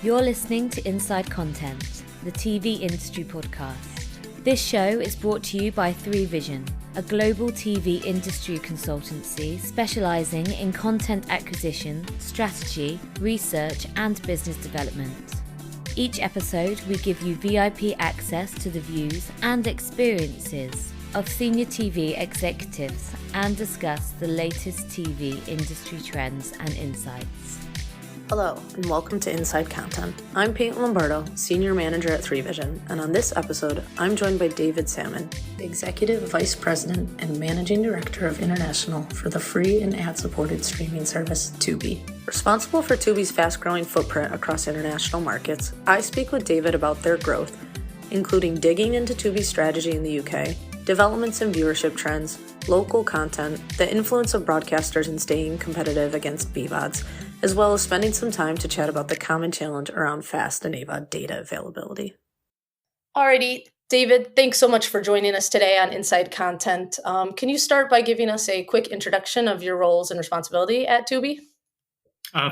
You're listening to Inside Content, the TV industry podcast. This show is brought to you by 3Vision, a global TV industry consultancy specialising in content acquisition, strategy, research and business development. Each episode, we give you VIP access to the views and experiences of senior TV executives and discuss the latest TV industry trends and insights. Hello, and welcome to Inside Content. I'm Peyton Lombardo, Senior Manager at 3Vision, and on this episode, I'm joined by David Salmon, the Executive Vice President and Managing Director of International for the free and ad-supported streaming service Tubi. Responsible for Tubi's fast-growing footprint across international markets, I speak with David about their growth, including digging into Tubi's strategy in the UK, developments in viewership trends, local content, the influence of broadcasters in staying competitive against BVODs, as well as spending some time to chat about the common challenge around FAST and AVOD data availability. Alrighty, David, thanks so much for joining us today on Inside Content. Can you start by giving us a quick introduction of your roles and responsibility at Tubi?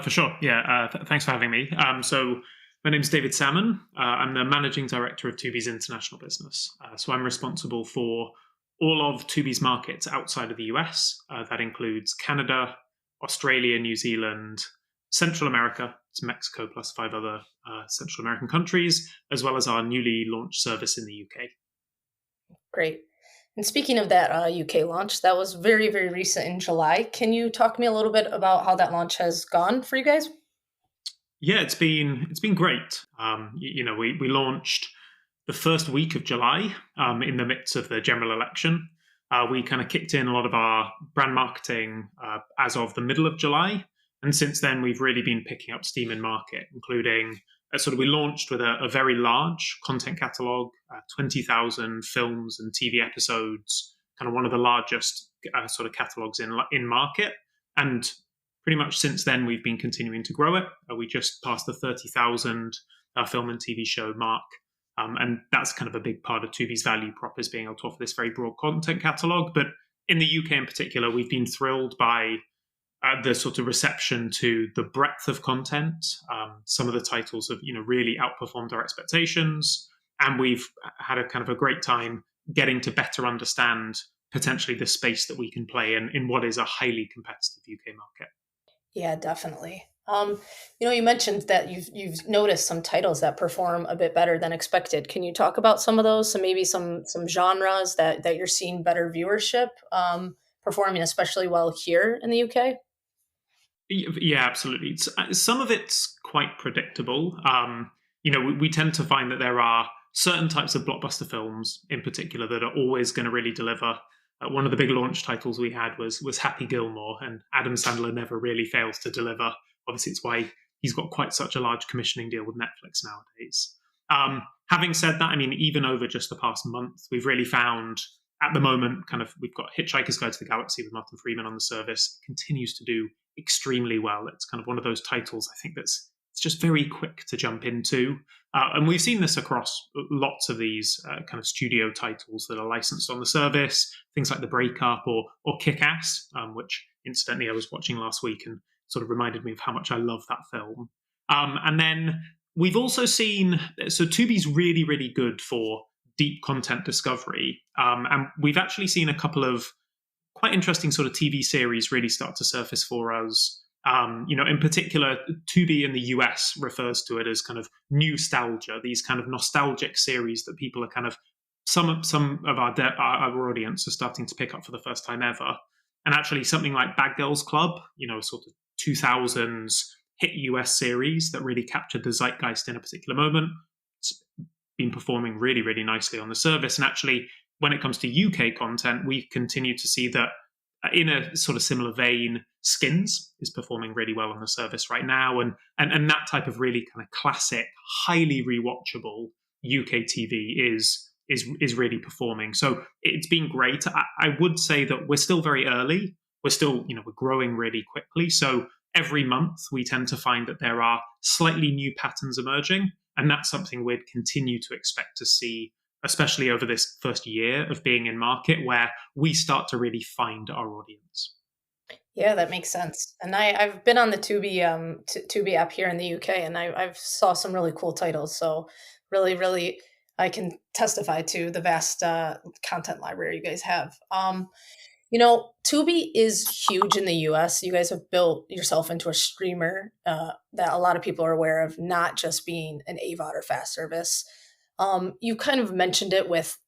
For sure, yeah. Thanks for having me. So my name is David Salmon. I'm the Managing Director of Tubi's international business. So I'm responsible for all of Tubi's markets outside of the US. That includes Canada, Australia, New Zealand, Central America, it's Mexico plus 5 other Central American countries, as well as our newly launched service in the UK. Great. And speaking of that UK launch, that was very, very recent in July. Can you talk to me a little bit about how that launch has gone for you guys? Yeah, it's been great. We launched the first week of July in the midst of the general election. We kind of kicked in a lot of our brand marketing as of the middle of July. And since then, we've really been picking up steam in market, including we launched with a very large content catalog, 20,000 films and TV episodes, kind of one of the largest catalogs in market. And pretty much since then, we've been continuing to grow it. We just passed the 30,000 film and TV show mark. And that's kind of a big part of Tubi's value prop, is being able to offer this very broad content catalogue. But in the UK in particular, we've been thrilled by the sort of reception to the breadth of content. Some of the titles have, really outperformed our expectations. And we've had a kind of a great time getting to better understand potentially the space that we can play in what is a highly competitive UK market. Yeah, definitely. You mentioned that you've noticed some titles that perform a bit better than expected. Can you talk about some of those? So maybe some genres that you're seeing better viewership performing especially well here in the UK? Yeah, absolutely. Some of it's quite predictable. We tend to find that there are certain types of blockbuster films in particular that are always going to really deliver. One of the big launch titles we had was Happy Gilmore, and Adam Sandler never really fails to deliver. Obviously, it's why he's got quite such a large commissioning deal with Netflix nowadays. Having said that, even over just the past month, we've really found at the moment, we've got Hitchhiker's Guide to the Galaxy with Martin Freeman on the service. It continues to do extremely well. It's kind of one of those titles, I think, it's just very quick to jump into. And we've seen this across lots of these kind of studio titles that are licensed on the service, things like The Breakup or Kick-Ass, which incidentally I was watching last week and sort of reminded me of how much I love that film. And then we've also seen, so Tubi's really, really good for deep content discovery. And we've actually seen a couple of quite interesting sort of TV series really start to surface for us. In particular, Tubi in the US refers to it as kind of nostalgia, these kind of nostalgic series that people are kind of, some of our audience are starting to pick up for the first time ever. And actually something like Bad Girls Club, sort of 2000s hit US series that really captured the zeitgeist in a particular moment. It's been performing really, really nicely on the service. And actually, when it comes to UK content, we continue to see that in a sort of similar vein, Skins is performing really well on the service right now. And that type of really kind of classic, highly rewatchable UK TV is really performing. So it's been great. I would say that we're still very early. We're still, we're growing really quickly. So every month we tend to find that there are slightly new patterns emerging. And that's something we'd continue to expect to see, especially over this first year of being in market, where we start to really find our audience. Yeah, that makes sense. And I've been on the Tubi Tubi app here in the UK, and I've saw some really cool titles. So really, really, I can testify to the vast content library you guys have. Tubi is huge in the US. You guys have built yourself into a streamer that a lot of people are aware of, not just being an AVOD or fast service. You kind of mentioned it with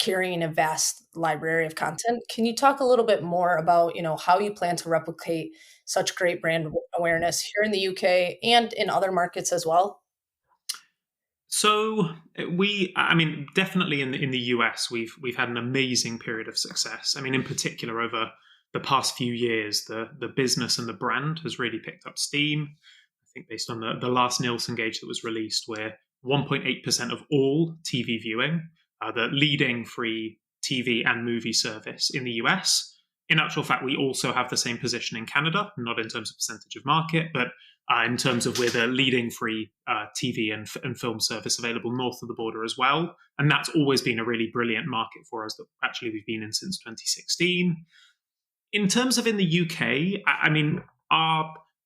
carrying a vast library of content. Can you talk a little bit more about, how you plan to replicate such great brand awareness here in the UK and in other markets as well? So I mean, definitely in the US, we've had an amazing period of success. I mean, in particular, over the past few years, the business and the brand has really picked up steam. I think based on the last Nielsen gauge that was released, we're 1.8% of all TV viewing, the leading free TV and movie service in the US. In actual fact, we also have the same position in Canada, not in terms of percentage of market, but in terms of we're the leading free TV and film service available north of the border as well. And that's always been a really brilliant market for us that actually we've been in since 2016. In terms of in the UK, I mean,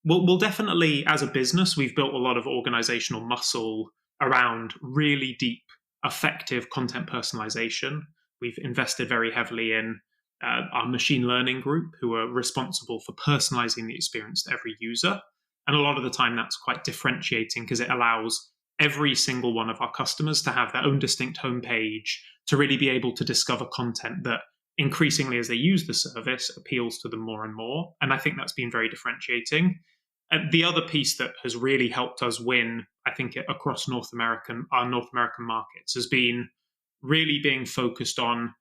we'll definitely, as a business, we've built a lot of organizational muscle around really deep, effective content personalization. We've invested very heavily in our machine learning group, who are responsible for personalizing the experience to every user. And a lot of the time that's quite differentiating because it allows every single one of our customers to have their own distinct homepage, to really be able to discover content that increasingly as they use the service appeals to them more and more. And I think that's been very differentiating. And the other piece that has really helped us win, I think, across our North American markets has been really being focused on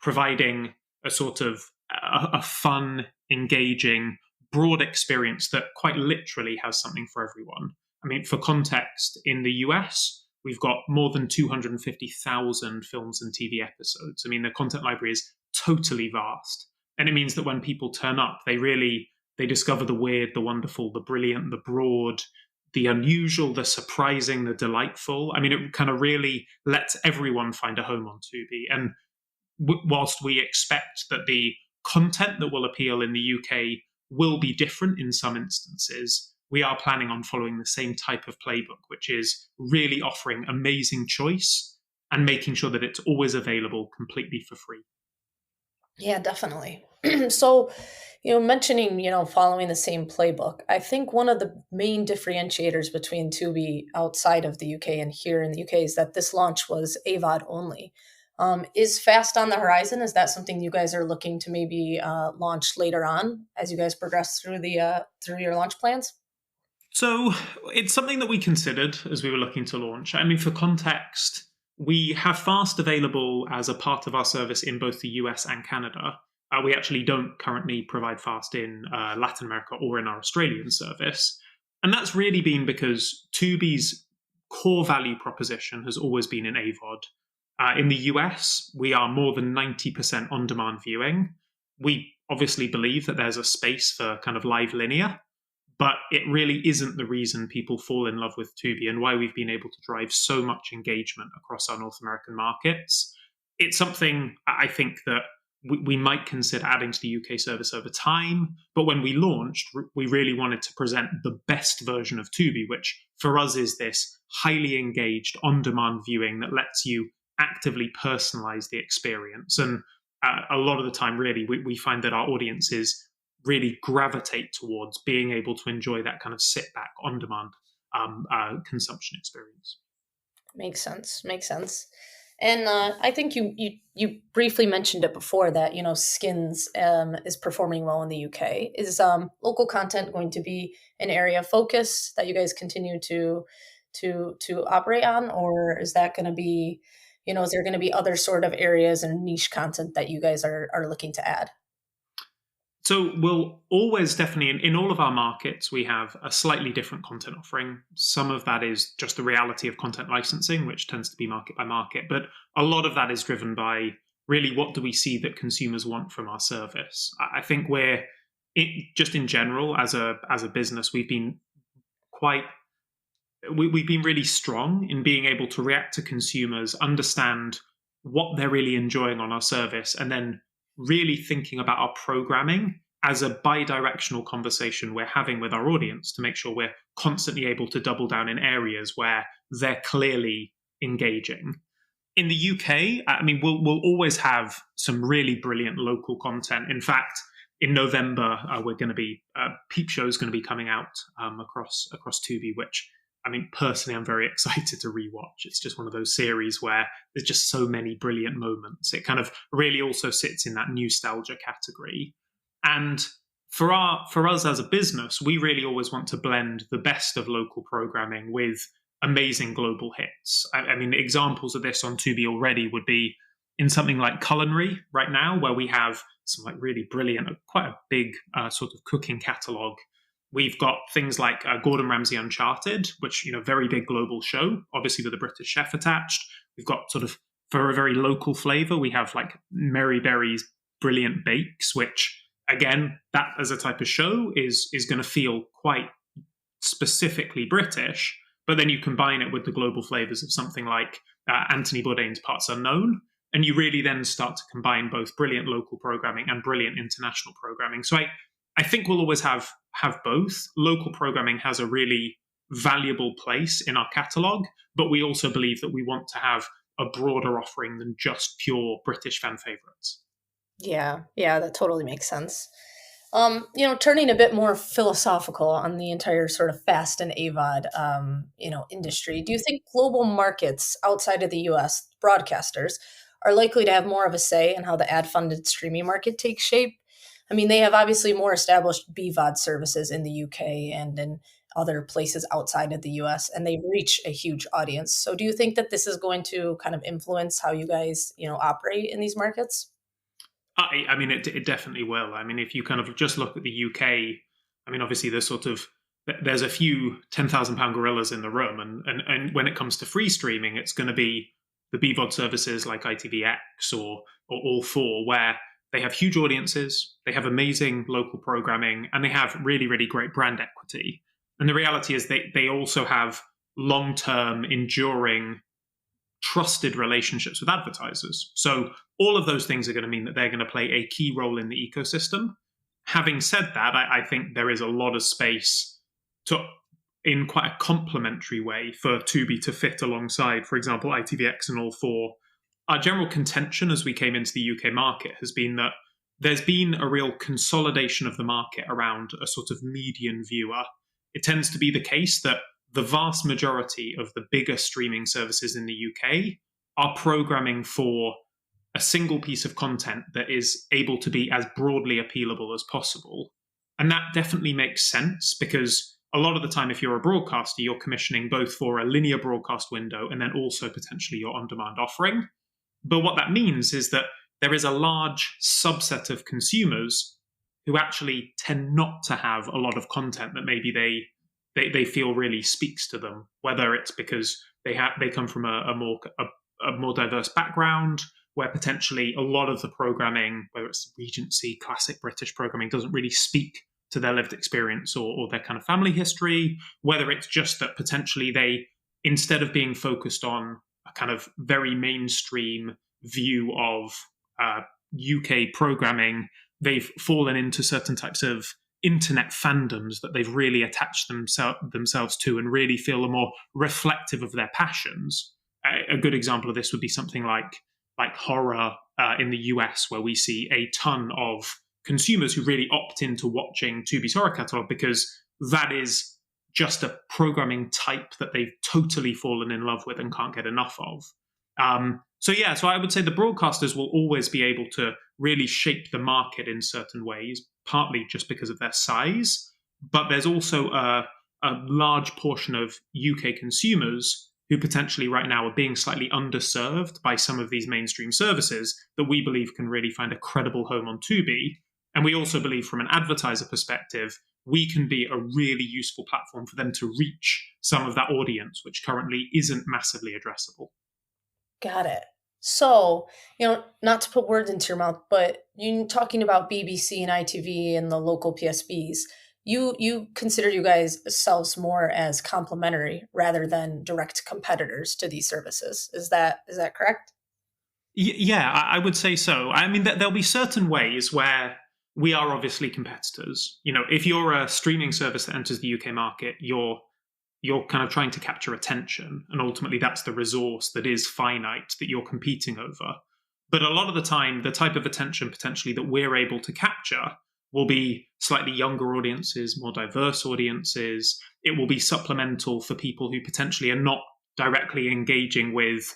providing a sort of a fun, engaging, broad experience that quite literally has something for everyone. I mean, for context, in the US, we've got more than 250,000 films and TV episodes. I mean, the content library is totally vast. And it means that when people turn up, they discover the weird, the wonderful, the brilliant, the broad, the unusual, the surprising, the delightful. I mean, it kind of really lets everyone find a home on Tubi. And whilst we expect that the content that will appeal in the UK will be different in some instances, we are planning on following the same type of playbook, which is really offering amazing choice and making sure that it's always available completely for free. Yeah, definitely. So, mentioning, following the same playbook, I think one of the main differentiators between Tubi outside of the UK and here in the UK is that this launch was AVOD only. Is Fast on the horizon? Is that something you guys are looking to maybe launch later on as you guys progress through through your launch plans? So it's something that we considered as we were looking to launch. I mean, for context, we have Fast available as a part of our service in both the US and Canada. We actually don't currently provide Fast in Latin America or in our Australian service. And that's really been because Tubi's core value proposition has always been in AVOD. In the US, we are more than 90% on-demand viewing. We obviously believe that there's a space for kind of live linear, but it really isn't the reason people fall in love with Tubi and why we've been able to drive so much engagement across our North American markets. It's something I think that we might consider adding to the UK service over time, but when we launched, we really wanted to present the best version of Tubi, which for us is this highly engaged on-demand viewing that lets you actively personalize the experience. And a lot of the time, really, we find that our audiences really gravitate towards being able to enjoy that kind of sit back on demand consumption experience. Makes sense. Makes sense. And I think you briefly mentioned it before that Skins is performing well in the UK. Is local content going to be an area of focus that you guys continue to operate on, or is that going to be is there going to be other sort of areas and niche content that you guys are looking to add? So we'll always definitely, in all of our markets, we have a slightly different content offering. Some of that is just the reality of content licensing, which tends to be market by market. But a lot of that is driven by really what do we see that consumers want from our service. I think just in general, as a business, we've been really strong in being able to react to consumers, understand what they're really enjoying on our service, and then really thinking about our programming as a bi-directional conversation we're having with our audience to make sure we're constantly able to double down in areas where they're clearly engaging. In the UK, I mean, we'll always have some really brilliant local content. In fact, in November, we're going to be Peep Show is going to be coming out across Tubi, which, I mean, personally, I'm very excited to rewatch. It's just one of those series where there's just so many brilliant moments. It kind of really also sits in that nostalgia category. And for us as a business, we really always want to blend the best of local programming with amazing global hits. I mean, examples of this on Tubi already would be in something like culinary right now, where we have some like really brilliant, quite a big sort of cooking catalog. We've got things like Gordon Ramsay Uncharted, which, very big global show, obviously with a British chef attached. We've got sort of, for a very local flavor, we have like Mary Berry's Brilliant Bakes, which, again, that as a type of show is going to feel quite specifically British, but then you combine it with the global flavors of something like Anthony Bourdain's Parts Unknown, and you really then start to combine both brilliant local programming and brilliant international programming. So I think we'll always have both. Local programming has a really valuable place in our catalog, but we also believe that we want to have a broader offering than just pure British fan favorites. Yeah, that totally makes sense. Turning a bit more philosophical on the entire sort of FAST and AVOD, industry, do you think global markets outside of the US, broadcasters, are likely to have more of a say in how the ad-funded streaming market takes shape? I mean, they have obviously more established BVOD services in the UK and in other places outside of the US, and they reach a huge audience. So do you think that this is going to kind of influence how you guys, operate in these markets? I mean, it definitely will. I mean, if you kind of just look at the UK, I mean, obviously there's a few 10,000-pound gorillas in the room. And when it comes to free streaming, it's going to be the BVOD services like ITVX or All 4, where they have huge audiences, they have amazing local programming, and they have really, really great brand equity. And the reality is they also have long-term, enduring, trusted relationships with advertisers. So all of those things are going to mean that they're going to play a key role in the ecosystem. Having said that, I think there is a lot of space in quite a complementary way for Tubi to fit alongside, for example, ITVX and All 4. Our general contention as we came into the UK market has been that there's been a real consolidation of the market around a sort of median viewer. It tends to be the case that the vast majority of the bigger streaming services in the UK are programming for a single piece of content that is able to be as broadly appealable as possible. And that definitely makes sense, because a lot of the time, if you're a broadcaster, you're commissioning both for a linear broadcast window and then also potentially your on-demand offering. But what that means is that there is a large subset of consumers who actually tend not to have a lot of content that maybe they feel really speaks to them, whether it's because they come from a more diverse background, where potentially a lot of the programming, whether it's Regency, classic British programming, doesn't really speak to their lived experience or their kind of family history, whether it's just that potentially they, instead of being focused on a kind of very mainstream view of UK programming, they've fallen into certain types of internet fandoms that they've really attached themselves to and really feel are more reflective of their passions. A good example of this would be something like horror in the US, where we see a ton of consumers who really opt into watching Tubi's horror catalog because that is just a programming type that they've totally fallen in love with and can't get enough of. So I would say the broadcasters will always be able to really shape the market in certain ways, partly just because of their size, but there's also a large portion of UK consumers who potentially right now are being slightly underserved by some of these mainstream services that we believe can really find a credible home on Tubi. And we also believe from an advertiser perspective, we can be a really useful platform for them to reach some of that audience, which currently isn't massively addressable. Got it. So, not to put words into your mouth, but you talking about BBC and ITV and the local PSBs, you consider you guys selves more as complementary rather than direct competitors to these services. Is that correct? Yeah, I would say so. I mean, there'll be certain ways where we are obviously competitors. If you're a streaming service that enters the UK market, you're kind of trying to capture attention, and ultimately that's the resource that is finite that you're competing over. But a lot of the time, the type of attention potentially that we're able to capture will be slightly younger audiences, more diverse audiences. It will be supplemental for people who potentially are not directly engaging with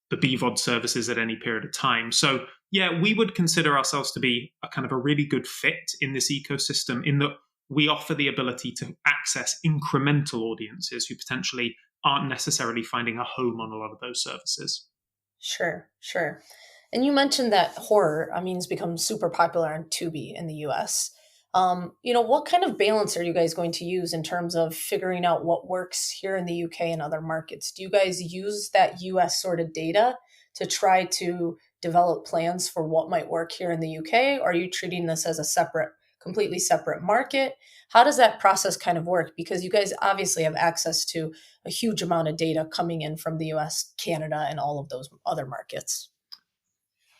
the BVOD services at any period of time. So yeah, we would consider ourselves to be a kind of a really good fit in this ecosystem, in that we offer the ability to access incremental audiences who potentially aren't necessarily finding a home on a lot of those services. Sure. And you mentioned that horror, has become super popular on Tubi in the US. What kind of balance are you guys going to use in terms of figuring out what works here in the UK and other markets? Do you guys use that US sort of data to try to develop plans for what might work here in the UK? Or are you treating this as a completely separate market? How does that process kind of work? Because you guys obviously have access to a huge amount of data coming in from the US, Canada, and all of those other markets.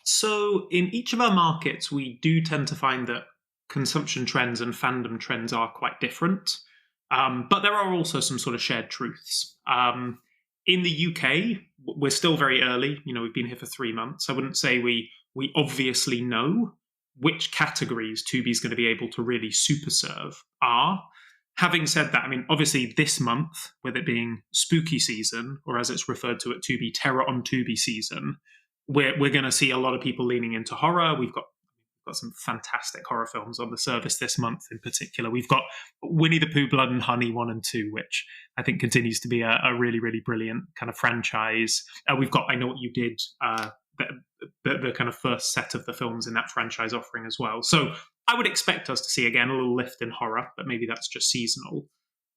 So in each of our markets, we do tend to find that consumption trends and fandom trends are quite different. But there are also some sort of shared truths. In the UK, we're still very early. We've been here for 3 months. I wouldn't say we obviously know which categories Tubi's going to be able to really super serve are. Having said that, obviously this month, with it being spooky season, or as it's referred to at Tubi, Terror on Tubi season, we're going to see a lot of people leaning into horror. We've got some fantastic horror films on the service this month in particular. We've got Winnie the Pooh, Blood and Honey 1 and 2, which I think continues to be a really, really brilliant kind of franchise. We've got I Know What You Did, the kind of first set of the films in that franchise offering as well. So I would expect us to see, again, a little lift in horror, but maybe that's just seasonal.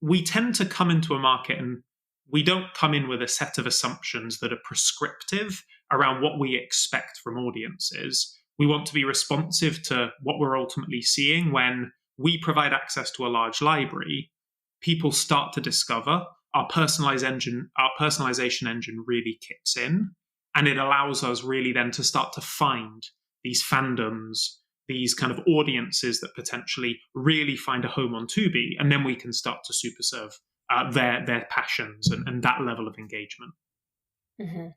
We tend to come into a market and we don't come in with a set of assumptions that are prescriptive around what we expect from audiences. We want to be responsive to what we're ultimately seeing. When we provide access to a large library, people start to discover our personalization engine really kicks in, and it allows us really then to start to find these fandoms, these kind of audiences that potentially really find a home on Tubi, and then we can start to super serve their passions and that level of engagement. Mm-hmm.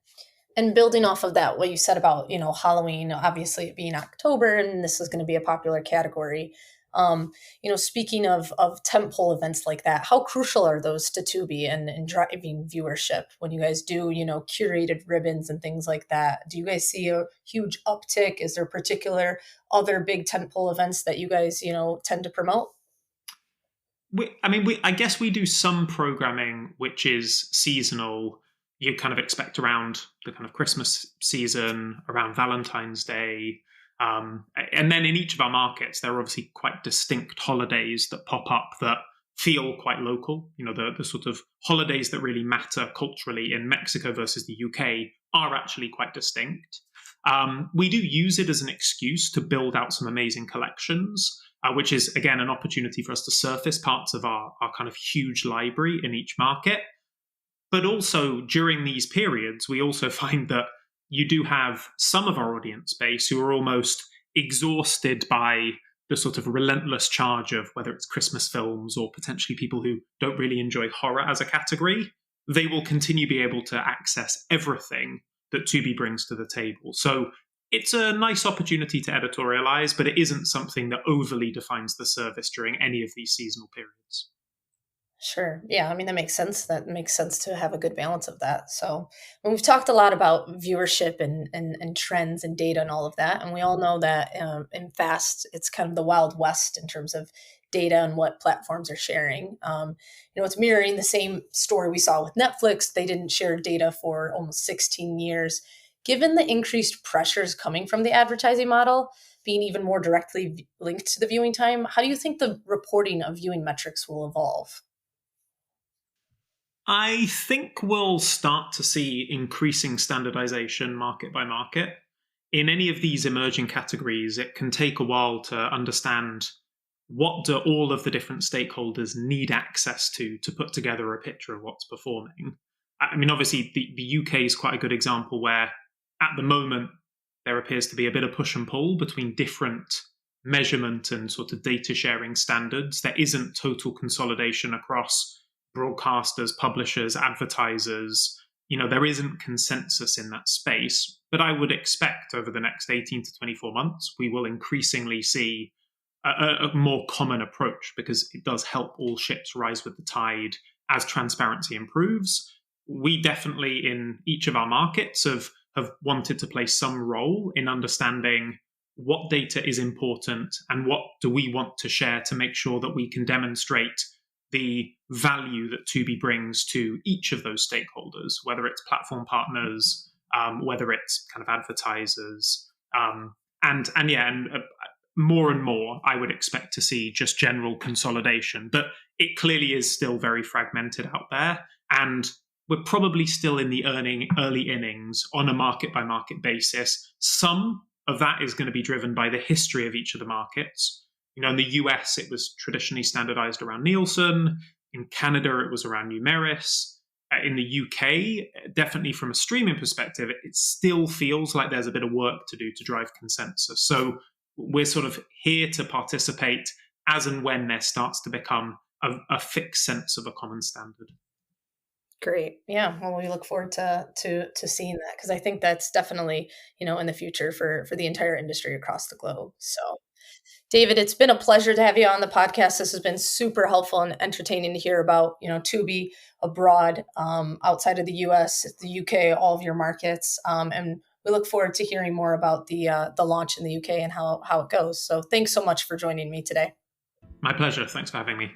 And building off of that, what you said about, Halloween, obviously it being October, and this is going to be a popular category. Speaking of tentpole events like that, how crucial are those to Tubi and driving viewership when you guys do, curated ribbons and things like that? Do you guys see a huge uptick? Is there particular other big tentpole events that you guys, tend to promote? I guess we do some programming which is seasonal. You kind of expect around the kind of Christmas season, around Valentine's Day. And then in each of our markets, there are obviously quite distinct holidays that pop up that feel quite local. The sort of holidays that really matter culturally in Mexico versus the UK are actually quite distinct. We do use it as an excuse to build out some amazing collections, which is, again, an opportunity for us to surface parts of our kind of huge library in each market. But also during these periods, we also find that you do have some of our audience base who are almost exhausted by the sort of relentless charge of whether it's Christmas films or potentially people who don't really enjoy horror as a category. They will continue to be able to access everything that Tubi brings to the table. So it's a nice opportunity to editorialize, but it isn't something that overly defines the service during any of these seasonal periods. Sure. Yeah. That makes sense. That makes sense to have a good balance of that. So we've talked a lot about viewership and trends and data and all of that. And we all know that in FAST, it's kind of the Wild West in terms of data and what platforms are sharing. It's mirroring the same story we saw with Netflix. They didn't share data for almost 16 years. Given the increased pressures coming from the advertising model, being even more directly linked to the viewing time, how do you think the reporting of viewing metrics will evolve? I think we'll start to see increasing standardization market by market. In any of these emerging categories, it can take a while to understand what do all of the different stakeholders need access to put together a picture of what's performing. Obviously, the UK is quite a good example where, at the moment, there appears to be a bit of push and pull between different measurement and sort of data sharing standards. There isn't total consolidation across broadcasters, publishers, advertisers. There isn't consensus in that space. But I would expect over the next 18 to 24 months, we will increasingly see a more common approach, because it does help all ships rise with the tide as transparency improves. We definitely, in each of our markets, have wanted to play some role in understanding what data is important and what do we want to share to make sure that we can demonstrate the value that Tubi brings to each of those stakeholders, whether it's platform partners, whether it's kind of advertisers, and more and more, I would expect to see just general consolidation. But it clearly is still very fragmented out there, and we're probably still in the early innings on a market-by-market basis. Some of that is going to be driven by the history of each of the markets. In the US, it was traditionally standardized around Nielsen. In Canada, it was around Numeris. In the UK, definitely from a streaming perspective, it still feels like there's a bit of work to do to drive consensus. So we're sort of here to participate as and when there starts to become a fixed sense of a common standard. Great. Yeah. Well, we look forward to seeing that, because I think that's definitely, in the future for the entire industry across the globe. So, David, it's been a pleasure to have you on the podcast. This has been super helpful and entertaining to hear about, Tubi abroad, outside of the US, the UK, all of your markets. And we look forward to hearing more about the launch in the UK and how it goes. So thanks so much for joining me today. My pleasure. Thanks for having me.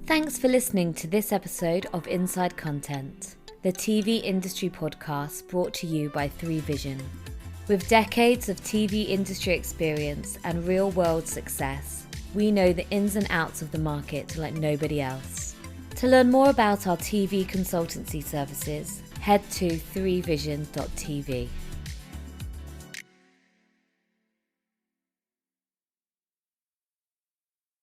Thanks for listening to this episode of Inside Content, the TV industry podcast brought to you by 3Vision. With decades of TV industry experience and real-world success, we know the ins and outs of the market like nobody else. To learn more about our TV consultancy services, head to 3vision.tv.